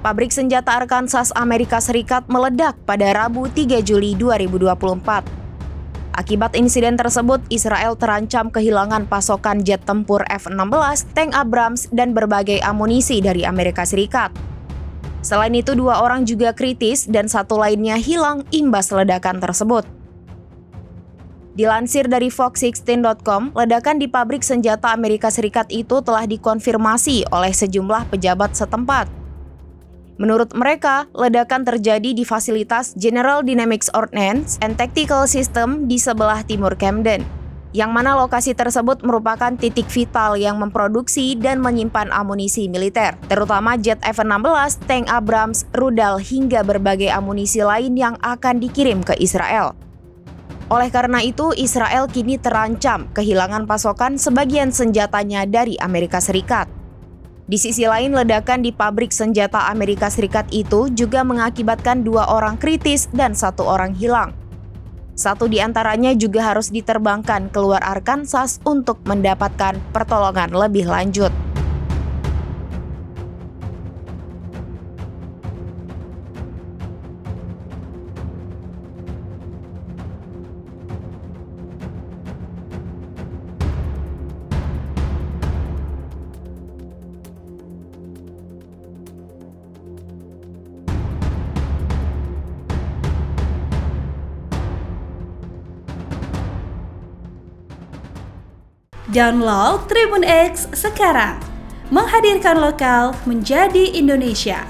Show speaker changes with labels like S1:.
S1: Pabrik senjata Arkansas, Amerika Serikat meledak pada Rabu 3 Juli 2024. Akibat insiden tersebut, Israel terancam kehilangan pasokan jet tempur F-16, tank Abrams, dan berbagai amunisi dari Amerika Serikat. Selain itu, 2 orang juga kritis dan 1 lainnya hilang imbas ledakan tersebut. Dilansir dari Fox16.com, ledakan di pabrik senjata Amerika Serikat itu telah dikonfirmasi oleh sejumlah pejabat setempat. Menurut mereka, ledakan terjadi di fasilitas General Dynamics Ordnance and Tactical System di sebelah timur Camden, yang mana lokasi tersebut merupakan titik vital yang memproduksi dan menyimpan amunisi militer, terutama jet F-16, tank Abrams, rudal, hingga berbagai amunisi lain yang akan dikirim ke Israel. Oleh karena itu, Israel kini terancam kehilangan pasokan sebagian senjatanya dari Amerika Serikat. Di sisi lain, ledakan di pabrik senjata Amerika Serikat itu juga mengakibatkan 2 orang kritis dan 1 orang hilang. 1 di antaranya juga harus diterbangkan keluar Arkansas untuk mendapatkan pertolongan lebih lanjut.
S2: Download Tribun X sekarang, menghadirkan lokal menjadi Indonesia.